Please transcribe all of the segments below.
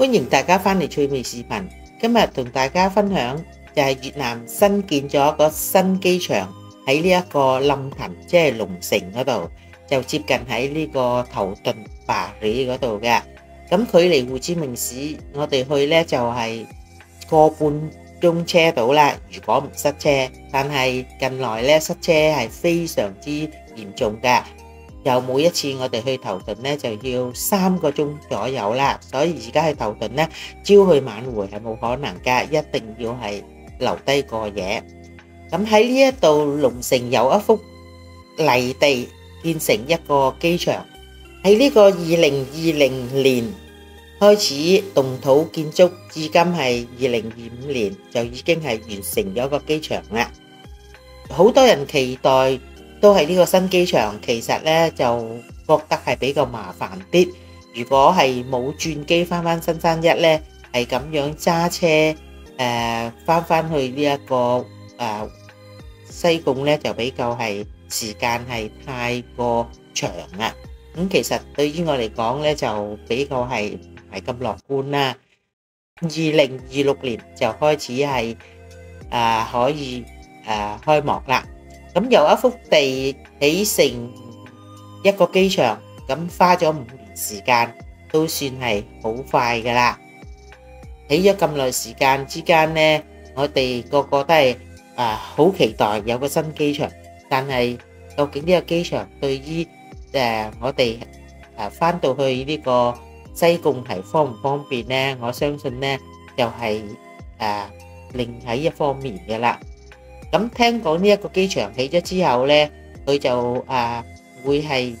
歡迎大家返嚟趣味視頻。今日同大家分享就係越南新建咗個新機場喺呢一個lâm騰，即係龍城嗰度，就接近喺呢個頭頓巴里嗰度嘅。咁距離胡志明市我哋去呢就係個半鐘車到啦，如果唔塞車。但係近來呢塞車係非常之嚴重嘅。又每一次我哋去頭頓呢就要3個鐘左右啦，所以而家去頭頓呢朝去晚回係冇可能㗎，一定要係留低過夜。咁喺呢一度龍城有一幅泥地建成一個機場，喺呢個2020年開始動土建築，至今係2025年就已經係完成咗個機場啦。好多人期待都係呢個新機場，其實呢就覺得係比較麻煩啲。如果係冇轉機翻新山一呢，係咁樣揸車翻去呢一個西貢呢，就比較係時間係太過長啦。咁其實對於我嚟講呢，就比較係唔係咁樂觀啦。2026年就開始係可以開幕啦。咁由一幅地起成一個機場，咁花咗5年時間，都算係好快噶啦。起咗咁耐時間之間呢，我哋個個都係好期待有個新機場，但係究竟呢個機場對於我哋翻到去呢個西貢係方唔方便呢？我相信呢就係另喺一方面嘅啦。咁聽講呢一個機場起咗之後呢，佢就會係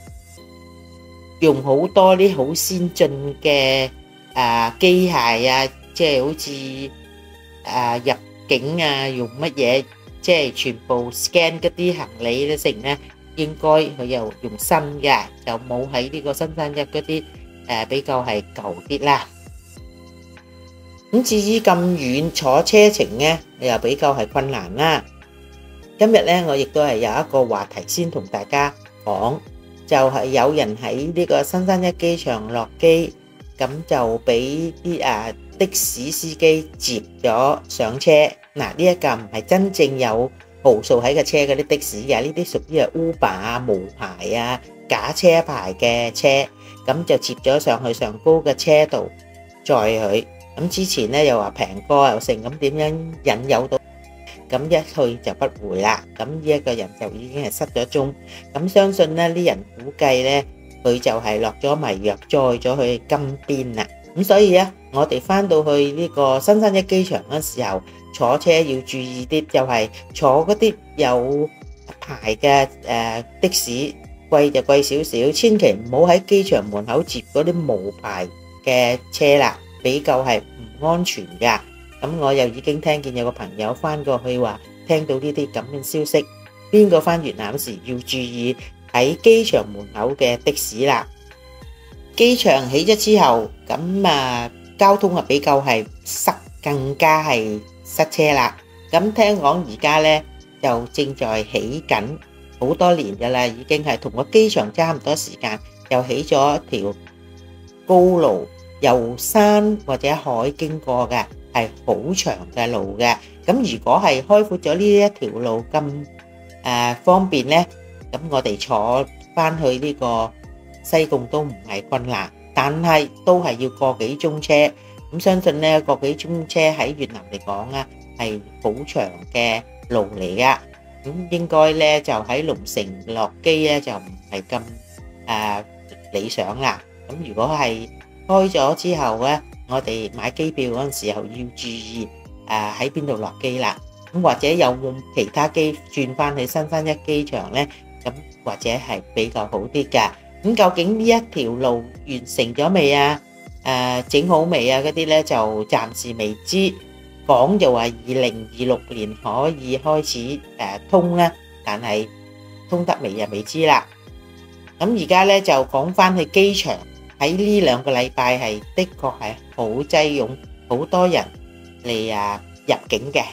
用好多啲好先進嘅機械啊，即係好似入境用乜嘢，即係全部 scan 嗰啲行李咧成呢，應該佢又用新嘅，就冇喺呢個新山一嗰啲比較係舊啲啦。咁至於咁遠坐車程呢，又比較係困難啦。今日呢，我亦都係有一個話題先同大家講，就係有人喺呢個新山一機場落機，咁就俾啲的士司機接咗上車。嗱，呢一架唔係真正有號數喺個車嗰啲的士嘅，呢啲屬於係 Uber 無牌假車牌嘅車，咁就接咗上去上高嘅車度載佢。咁之前呢又話平過又成，咁點樣引誘到？咁一去就不回啦，咁呢一個人就已經係失咗蹤。咁相信呢啲人估計呢，佢就係落咗迷藥，載咗去金邊啦。咁所以呢，我哋翻到去呢個新山一機場嗰時候，坐車要注意啲，就係坐嗰啲有牌嘅的士，貴就貴少少，千祈唔好喺機場門口接嗰啲無牌嘅車啦，比較係唔安全噶。咁我又已經聽見有個朋友翻過去話，聽到呢啲咁嘅消息，邊個翻越南時要注意喺機場門口嘅的士啦。機場起咗之後，咁交通比較係塞，更加係塞車啦。咁聽講而家呢就正在起緊，好多年噶啦，已經係同個機場差唔多時間，又起咗一條高路，由山或者海經過嘅。係好長嘅路嘅，咁如果係開闊咗呢一條路咁方便呢，咁我哋坐翻去呢個西貢都唔係困難，但係都係要個幾鐘車。咁相信呢個幾鐘車喺越南嚟講呢係好長嘅路嚟噶。咁應該呢就喺龍城落機呢就唔係咁理想啦。咁如果係開咗之後呢，我哋買機票嗰陣時候要注意喺邊度落機啦。咁或者有冇其他機轉翻去新山一機場呢？咁或者係比較好啲㗎。咁究竟呢一條路完成咗未啊？整好未啊？嗰啲呢就暫時未知。講就話2026年可以開始通啦，但係通得未又未知啦。咁而家呢就講翻去機場。喺呢2個禮拜係的確係好擠擁，好多人嚟入境嘅。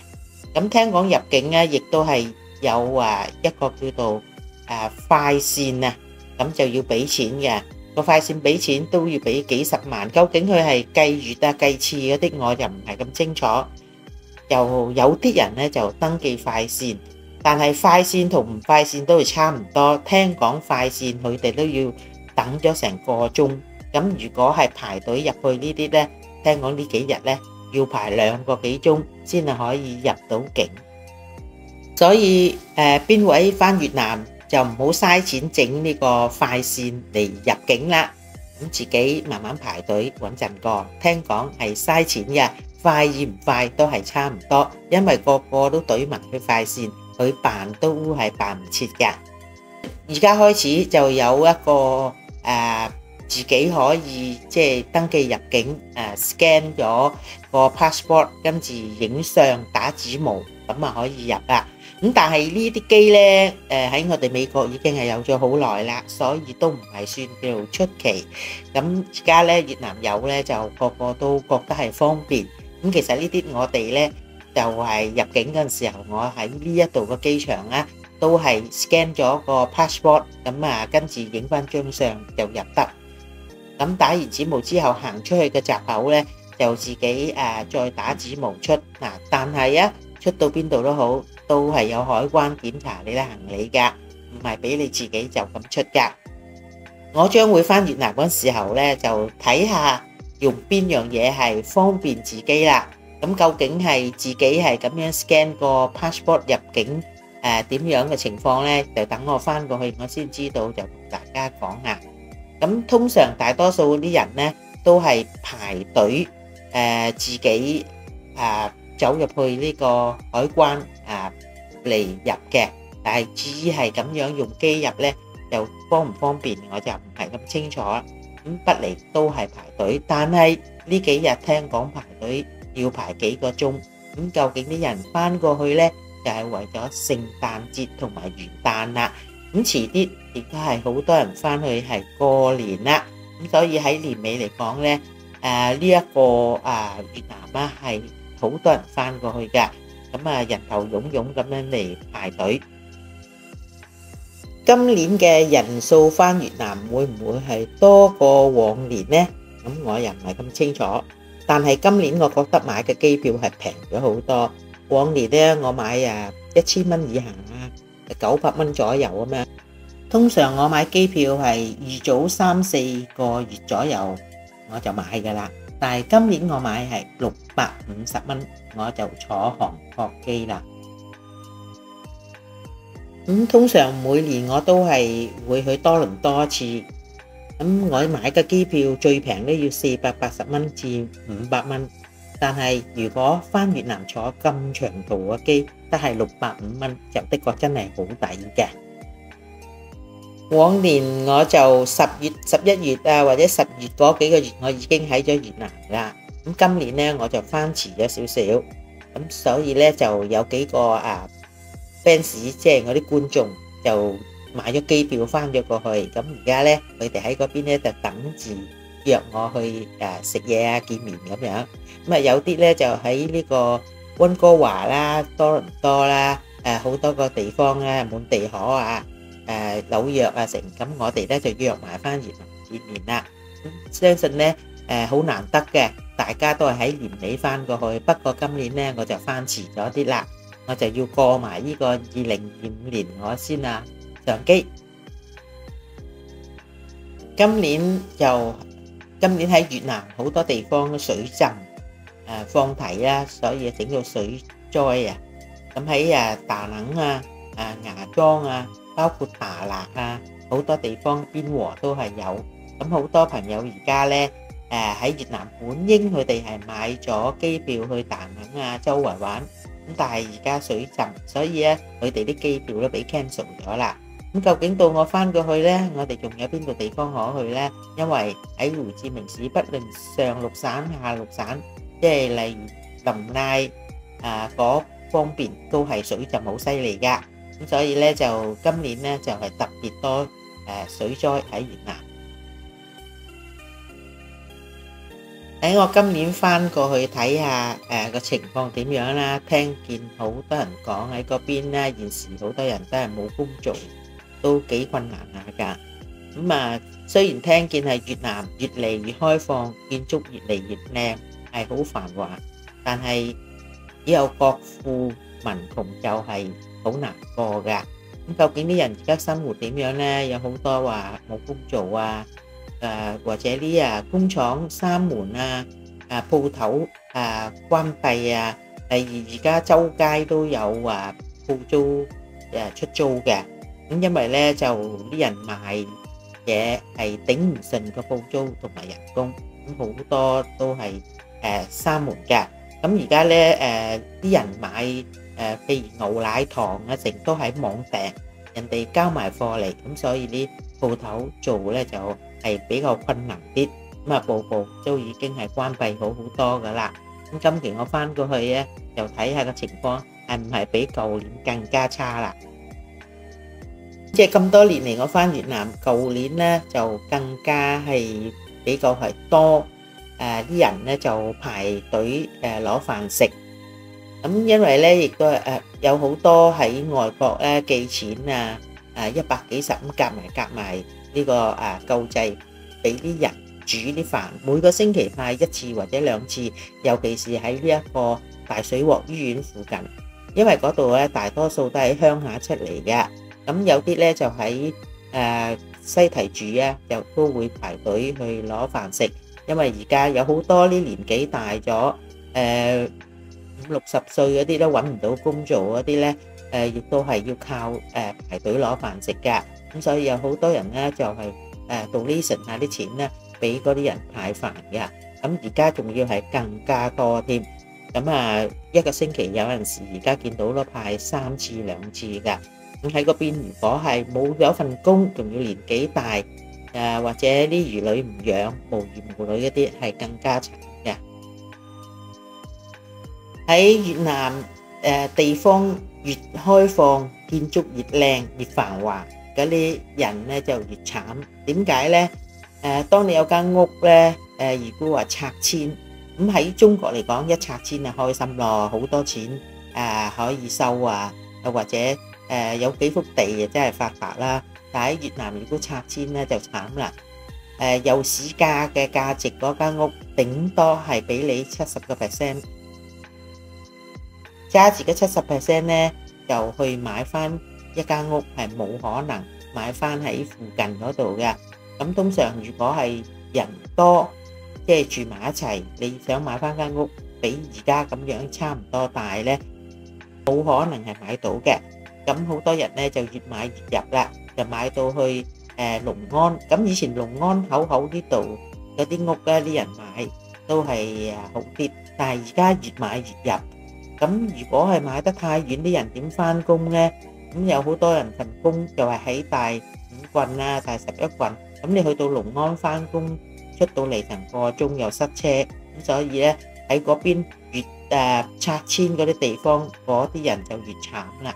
咁聽講入境呢，亦都係有一個叫做快線啊，咁就要俾錢嘅。個快線俾錢都要俾幾十萬，究竟佢係計月啊計次嗰啲，我就唔係咁清楚。又有啲人咧就登記快線，但係快線同唔快線都係差唔多。聽講快線佢哋都要等咗成個鐘，咁如果係排隊入去呢啲咧，聽講呢幾日咧要排2個幾鐘先係可以入到境。所以邊位返越南就唔好嘥錢整呢個快線嚟入境啦，咁自己慢慢排隊穩陣過。聽講係嘥錢嘅，快與唔快都係差唔多，因為個個都懟埋去快線，佢辦都係辦唔切嘅。而家開始就有一個自己可以即係登記入境，scan 咗個 passport， 跟住影相打指模，咁啊可以入啦。咁但係呢啲機咧，喺我哋美國已經係有咗好耐啦，所以都唔係算叫做出奇。咁而家咧越南有咧，就個個都覺得係方便。咁其實呢啲我哋咧就係入境嗰陣時候，我喺呢一度個機場咧都係 scan 咗個 passport， 咁啊跟住影翻張相就入得。咁打完指模之後行出去嘅閘口咧，就自己再打指模出嗱。但係出到邊度都好，都係有海關檢查你啲行李㗎，唔係俾你自己就咁出㗎。我將會返越南嗰時候咧，就睇下用邊樣嘢係方便自己啦。咁究竟係自己係咁樣 scan 個 passport 入境點樣嘅情況咧？就等我返過去，我先知道，就同大家講下。咁通常大多數啲人咧都係排隊自己走入去呢個海關嚟入嘅，但係至於係咁樣用機入咧，就方唔方便我就唔係咁清楚。咁不嚟都係排隊，但係呢幾日聽講排隊要排幾個鐘。咁究竟啲人翻過去咧，就係為咗聖誕節同埋元旦啦。咁遲啲亦都係好多人翻去係過年啦。咁所以喺年尾嚟講咧，呢一個越南係好多人翻過去㗎。咁人頭湧湧咁樣嚟排隊。今年嘅人數翻越南會唔會係多過往年呢？咁我又唔係咁清楚。但係今年我覺得買嘅機票係平咗好多。往年咧我買1000蚊以下900蚊左右咁樣。通常我買機票係預早3-4個月左右我就買㗎啦。但係今年我買係650蚊，我就坐韓國機啦。通常每年我都係會去多倫多一次。我買嘅機票最平都要480蚊至500蚊，但係如果返越南坐咁長途嘅機，都係650蚊，就的確真係好抵嘅。往年我就10月、11月或者10月嗰幾個月，我已經喺咗越南啦。咁今年咧我就翻遲咗少少，咁所以咧就有幾個fans，即係我啲觀眾就買咗機票翻咗過去。咁而家咧佢哋喺嗰邊咧就等住約我去食嘢見面咁樣。咁有啲咧就喺呢個溫哥華啦、多倫多啦，好多個地方咧，滿地可紐約成。咁我哋咧就約埋翻越南見面啦。相信咧好難得嘅，大家都係喺年尾翻過去。不過今年咧我就翻遲咗啲啦，我就要過埋呢個2025年我先上機。今年喺越南好多地方水浸放題啦，所以整到水災咁喺大能芽莊包括大勒好多地方邊和都係有。咁好多朋友而家咧喺越南本應佢哋係買咗機票去大能周圍玩，咁但係而家水浸，所以咧佢哋啲機票都俾 cancel 咗啦。咁究竟到我翻過去咧，我哋仲有邊個地方可去咧？因為喺胡志明市，不論上陸省下陸省，即係例如林賴嗰方面都係水浸好犀利噶。咁所以咧就今年咧就係特別多水災喺越南。喺我今年翻過去睇下個情況點樣啦，聽見好多人講喺嗰邊咧現時好多人都係冇工做，都幾困難下噶。雖然聽見係越南越嚟越開放，建築越嚟越靚，係好繁華，但係只有國富民窮就係好難過㗎。咁究竟啲人而家生活點樣呢？有好多話冇工做啊，或者啲工廠閂門啊，鋪頭關閉啊。例如而家周街都有話鋪租出租嘅，咁因為咧就啲人賣嘢係頂唔順個鋪租同埋人工，咁好多都係閂門嘅。咁而家咧啲人買譬如牛奶糖啊，成都喺網訂，人哋交埋貨嚟，咁所以啲鋪頭做咧就係比較困難啲，咁步步都已經係關閉好多噶啦。咁今期我翻過去咧，就睇下個情況係唔係比舊年更加差啦。即係咁多年嚟，我翻越南，舊年咧就更加係比較係多啲人咧就排隊攞飯食。咁因為咧亦都有好多喺外國咧寄錢100幾十咁夾埋呢個救濟俾啲人煮啲飯，每個星期派1次或者2次，尤其是喺呢一個大水鑊醫院附近，因為嗰度咧大多數都喺鄉下出嚟嘅，咁有啲咧就喺西提住啊，就都會排隊去攞飯食，因為而家有好多啲年紀大咗50、60歲嗰啲都揾唔到工做嗰啲咧，亦都係要靠排隊攞飯食㗎，咁所以有好多人咧就係donation下啲錢咧，俾嗰啲人派飯嘅，咁而家仲要係更加多添，咁一個星期有陣時而家見到都派3次2次㗎，咁喺嗰邊如果係冇咗份工，仲要年紀大，或者啲兒女唔養，無兒無女嗰啲係更加慘嘅。喺越南地方越開放，建築越靚越繁華，嗰啲人咧就越慘。點解咧？當你有間屋咧，如果話拆遷，咁喺中國嚟講，一拆遷就開心咯，好多錢可以收啊，又或者有幾幅地真係發達啦。但喺越南如果拆遷咧就慘啦，有市價嘅價值嗰間屋，頂多係俾你70%，揸住嘅70%咧就去買翻一間屋，係冇可能買翻喺附近嗰度嘅。咁通常如果係人多，即係住埋一齊，你想買翻間屋比而家咁樣差唔多大咧，冇可能係買到嘅。咁好多人咧就越買越入啦，就買到去龍安。咁以前龍安口呢度嗰啲屋咧，啲人買都係好啲，但係而家越買越入。咁如果係買得太遠，啲人點翻工咧？咁有好多人份工就係喺大5郡啦、大11郡。咁你去到龍安翻工，出到嚟成個鐘又塞車，咁所以咧喺嗰邊越拆遷嗰啲地方，嗰啲人就越慘啦。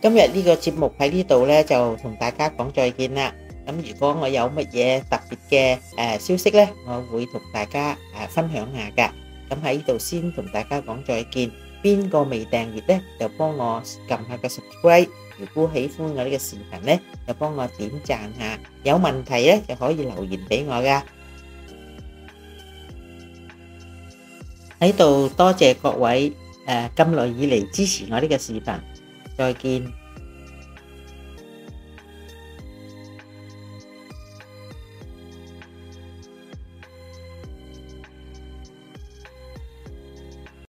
今日呢個節目喺呢度咧就同大家講再見啦。咁如果我有乜嘢特別嘅消息咧，我會同大家分享下㗎。咁喺呢度先同大家講再見。邊個未訂閱咧，就幫我撳下個 subscribe。如果喜歡我呢個視頻咧，就幫我點讚下。有問題咧就可以留言俾我噶。喺度多謝各位咁耐以嚟支持我呢個視頻。再見。